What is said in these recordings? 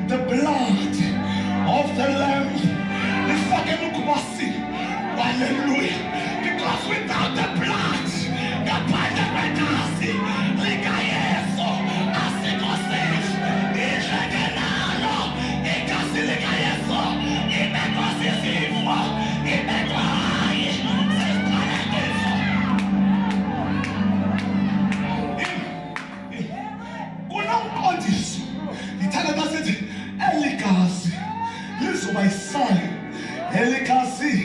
the blood of the Lamb. Hallelujah. Because without the blood, my son, Helikasi,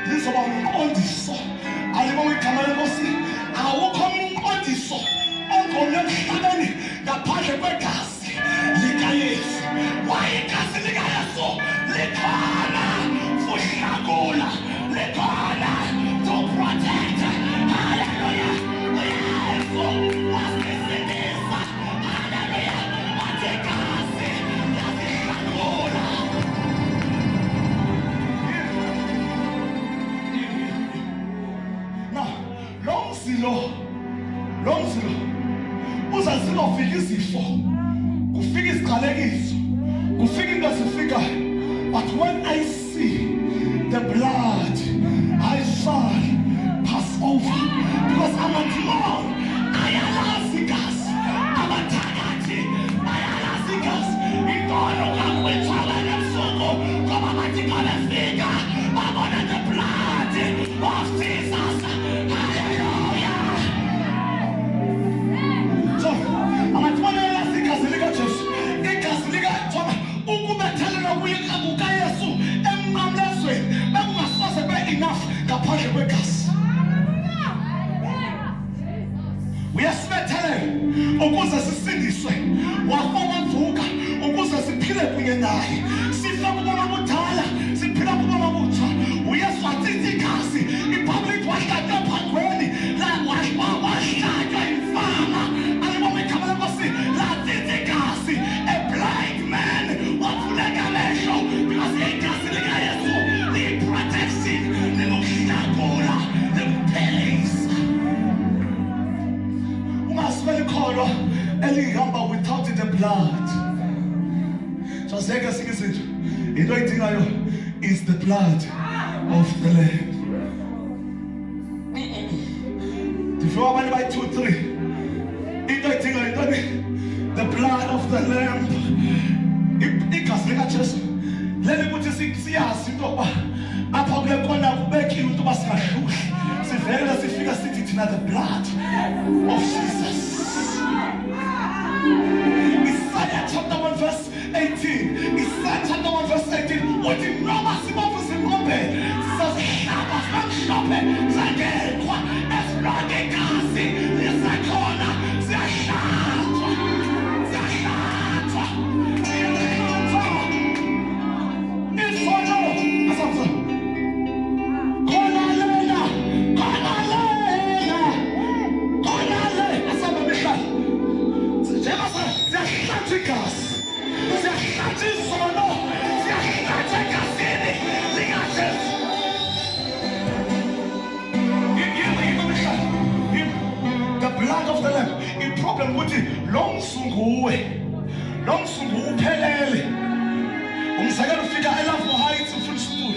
this about Ondiso. I remember Kamarosi, I will come on this. Uncle Nani, the Pajakas, Likayes, why Casiligaso, Likana, Fushagola, Likana, to protect. Hallelujah. What's this? Hallelujah. Pajakasi, Shagola. Long zero. Uzazilo fika izifo. Kufika isiqalekiso. Kufika into esifika. But when I see the blood, I shall pass over. Because I'm a drum. Ayalazigas. I'm a tagati. Ayalazigas. Itono kakwetala nemsoko. Kama matikale fika. I'm on the blood of Jesus. We are telling ukuze sisindiswe wafoma mvuka ukuze siphile kunye naye sifa kubona budala siphila kubona butsha uyesu atsithi kasi ipublic wahlatshwa phangweni la wahlatshwa imfama alibona ikhama lenkosi latsithi kasi a blind man wavuleka amehlo because igasi likayesu liyi-protection linokuhlakula likuphelisa. Without the blood, so say is the blood of the Lamb. If you are by 2, 3, the blood of the Lamb. Let me put this in the blood of Jesus. Isaiah chapter 1 verse 18. Isaiah chapter 1 verse 18. What in Roma Simon Simone says Shabbos not shopping. Zagekwa Esradekasi Lisakona Zashatwa Zashatwa It's for you. The blood of the Lamb. In problem with it, long sunguwe pelele. Umsakela ufika elafo heights mfundisitulo.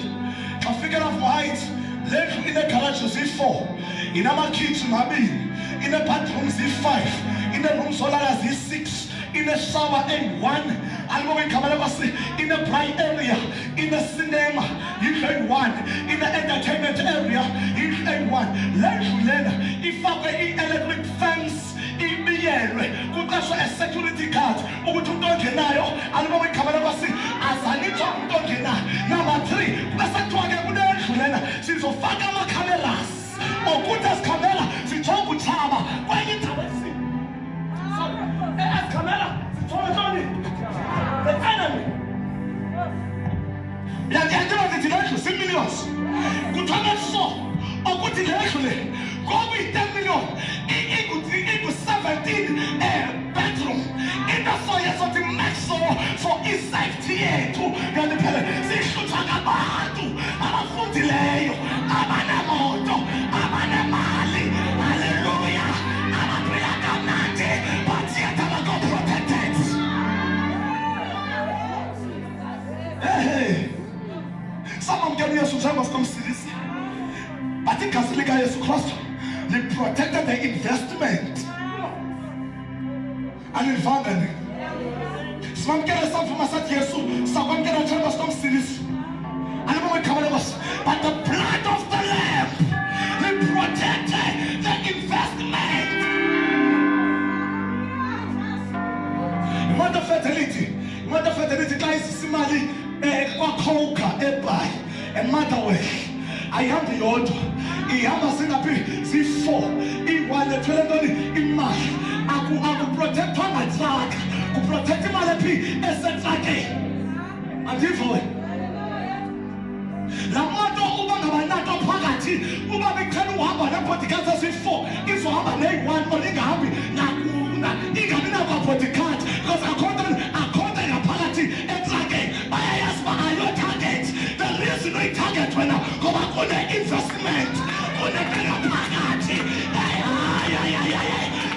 Afika elafo heights, lethu ine garage zi4, inama kitchen mabili, ine bathroom zi5, ine room solala zi6. In a shower A1, in a bright area, in a cinema, you can one, in the entertainment area, you can one. If I were in electric fence, in the air, could also a security guard, or to Donkenayo, and when we come over, as I need to Donkena. Number 3, let's talk about she's a Fagama cameras, or Kutas camera, she told Chama, why you tell us? Camera, the enemy. The election, 6 millions. Good so, or good election. Go with 10 million. It was 17 bedroom. In the soil of the maxo for his safety to get the pellet. See, should talk about I'm a foot delay. I'm an amoto. I'm an amali. Hallelujah. I'm a prayer. But yet I'm a God protected. komsilisi. But igazi lika Yesu Kristu li protected the investment. Anivangani. Simamkela samfuma sathi Yesu sakwamkela themba sikomsilisi. But the blood of the Lamb he protected the investment. Mother fertility guys simali kwakhokha eBay eMotherwell. Ayihamba yodwa. Ihamba singapi zi4. Iwale thwele ntoni imali. Aku protect ngathaka. Ku protect imali phi esetrake. Andivo. La moto uba ngabanato phakathi uba bekhela uhamba nepodcast esi4 izohamba nei1 olingahambi nakuna ingabi nakapodcast because according ngaphakathi etrake bayayazi bayo target. The reason we target wena ngoba kune investment kunekela phakathi.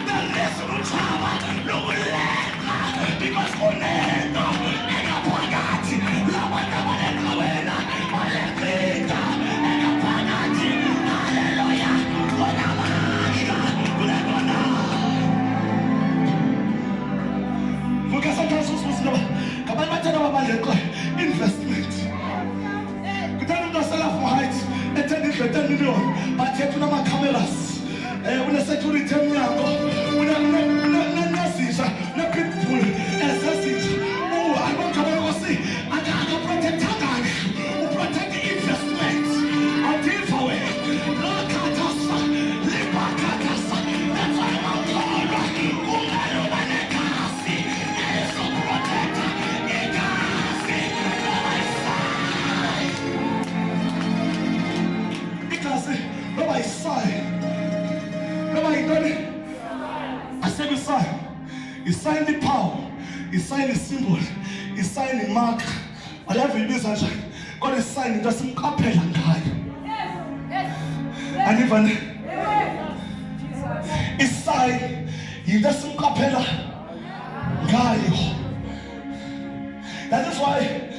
The reason uchaba lokulenga because kunento engaphakathi labantu abalenga wena. Investment. Kutani mnasala for heights, attending the 10 million, but yet una cameras, una security mnyango, una nasisha, una people, SSH. Oh, I want to see. I can protect Tagan, who protect the investment. Until for it, Lakatasa, Libakatasa, that's why I'm called Umarubanekasi, and so protector, Egasi, by my side. Nobody done it. I said you sign. You sign the power. You sign the symbol. You sign the mark. Whatever it is, God is signing. Doesn't compel and die. And even it's sign. He doesn't compel and die. That is why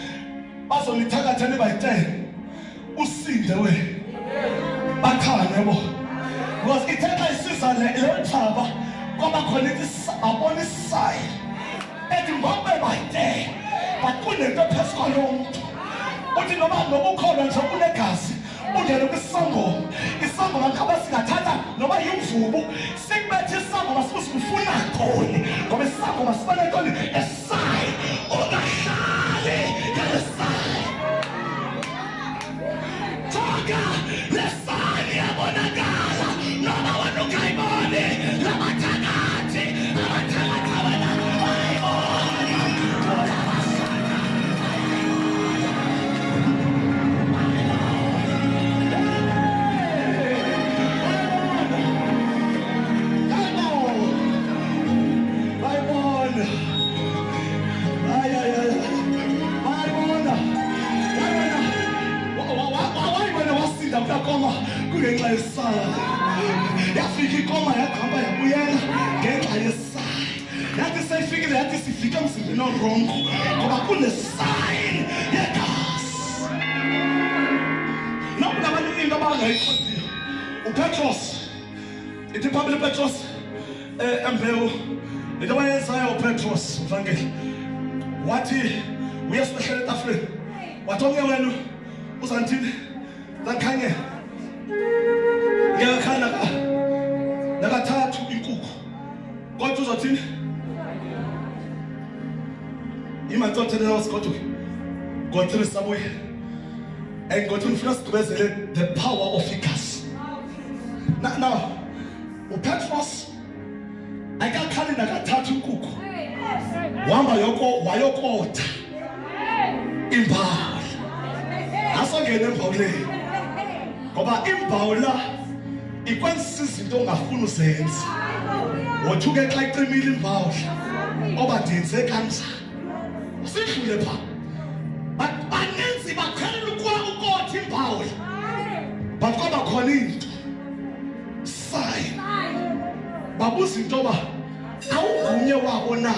as on the target 10 by 10, we see the way. Because it takes a season come upon this side and by day. But couldn't the pesco long. What in about no call and so gas? What did the sango? It's some of the Kabasika, nobody you sick matches some of us supposed to full and cold. Come a song of a spanish a side. Oh, the side, the side. Toga, the side, Bonagala, no one who came on it, Lamatagati, Lamatagana, ngenxa yesala yafika ikoma yahamba yabuyela ngenxa yesala yathi seyifikile yathi sifika emsindini orongo ngoba kune-sign yegas. Naku nabantu into abangayiqondiyo uPetros ithi phambili uPetros embewu into abayenzayo uPetros mvangeli wathi uyasibehlela etafuleni wathi omnye wenu uzanthini zakhanye ngiyakhala nakathathu inkukhu kodwa uzothini imatsothelela wasigodwe ngothini sabuye ngothini ufuna sigqibezele the power of igas. Now uPetros ayikakhali nakathathu inkukhu wahamba wayokotha imbali asongena embawuleni ngoba imbawula ikwenza izinto ongafuna uzenze. Wothuke xa iqimile imbawula obadenze kanjani usidlule pha baninzi bakhelela ukotha imbawula but kwaba khona into sign babuza into yoba awungomnye wabo na.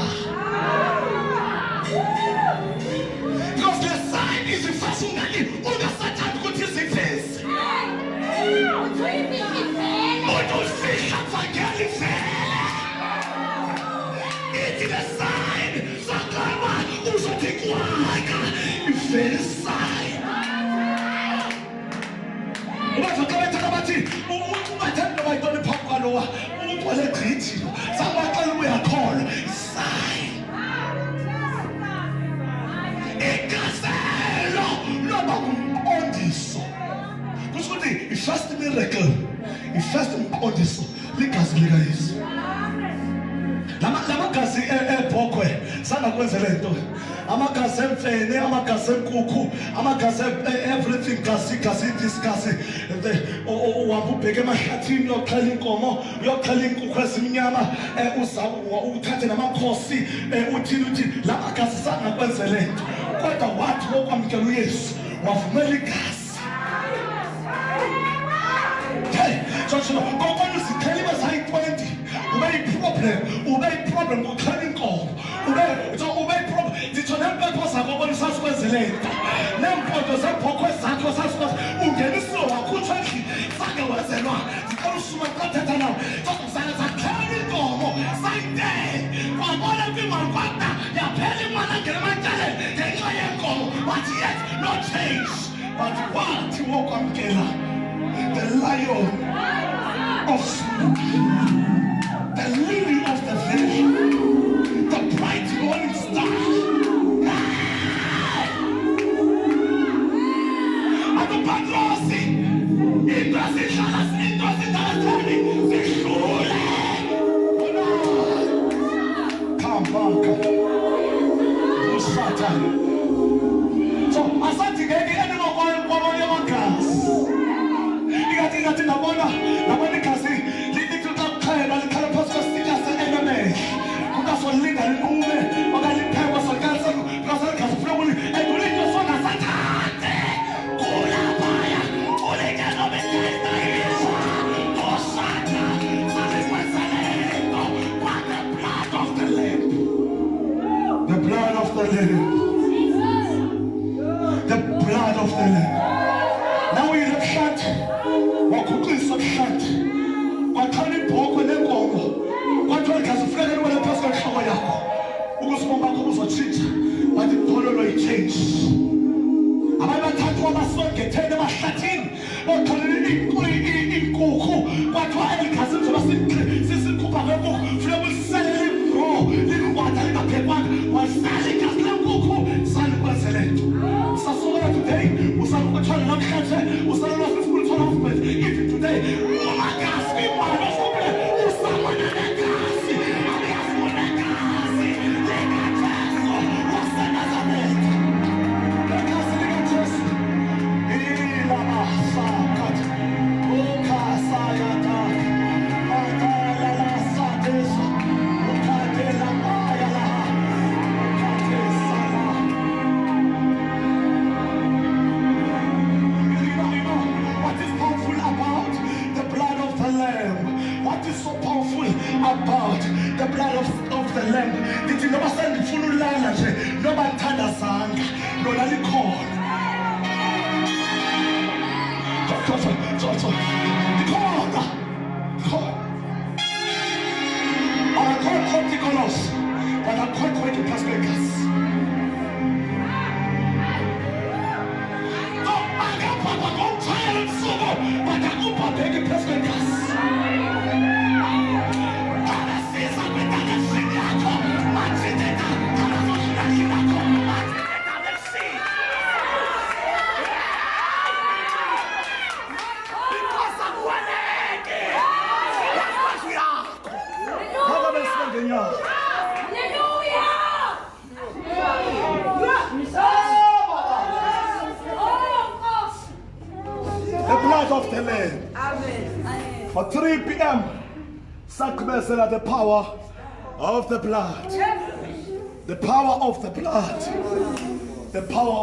Because the sign is the first ungasathanda ukuthi iziveze ivelisayo. Ubazoqabetha bathi ungathanda bayitona phambi kwalowa umuntu walegqithi sabaxela uyakholwa isayo. Ikaselo loba kumqondiso. Kusho ukuthi i-first miracle, i-first mqondiso ligazi likaYesu. Lamagazi ebhokhwe sangakwenza lento. Amagazi emfene, amagazi enkukhu, amagazi everything, gazi discuss. Uhamba ubheke emahlathini uyoxhela inkomo, uyoxhela inkukhu ezimnyama, uthathe namakhosi, uthini lamagazi sangakwenza lento. Kodwa wathi wokwamkela uYesu wavumela igazi. So kokona uzithela ibasayi-20 ube problem uxhela inkomo, ube problem zitho nempepho zakho bona usasukwenze lento, nempoto zebhokhwe zakho sasukwenza ungenisiwe wakhutshwa endlini sake wenzelwa zicela usuma qathetha nawo zaxhela inkomo sayidele wabona kwimali kwakta yaphela imali angena ematyaleni ngenxa yenkomo, but yet no change. But wathi wokwamkela the lion of Judah, the lily of the valley, the bright morning star. Adupadrosi, indosihlalas, indositalatani, zishule. Kambaka, usatan. So, asathi ngeke eningokwayo kwabanye amagazi. Ingathi nabona igazi lithi xa kuxhela likhala phasi kwesitya se-enemy. Kungasolinda liqume okanye liphekwa sokansa ngasegazi funa ukuli engulinto sona sathathe. Kulaphaya ulike nobethetha izwa osata salikwenzalento kwa the blood of the Lamb. The blood of the Lamb. The blood of the Lamb. Now we have shut. Wakhuqisa ubuhlathi kwaxhala ibhokhwe nenkomo kwathiwa igazi funeka liwele phasi kwenhloko yakho ukuze ubomi bakho buzotshintsha, but ikholelo yi-change. Abantu bathathu abasongethene emahlathini boxhelela inkukhu kwathiwa eli gazi lizoba sisikhupha kwenkukhu funeka uliselele raw likwada lingaphekwanga walisala igazi lenkukhu salikwenze lento. Sasukela today usakuthwala namhlanje usalelwa sisikuthwala husband even today umagazi imali osukule usamana negazi abiyafuna gazi likaJesu waseNazaretha. Negazi likaJesu ilamasakata ukasayata matala satesa ukatela mayala ukatesala. What is powerful about the blood of the Lamb? What is so powerful about the blood of the Lamb? Did you never send the full language? No man tanda sanga, no lalikon. I call Corticolos, but I call Corticolos. The blood of the Lamb. Amen. For 3 p.m. Sakbesela, the power of the blood. The power of the blood. The power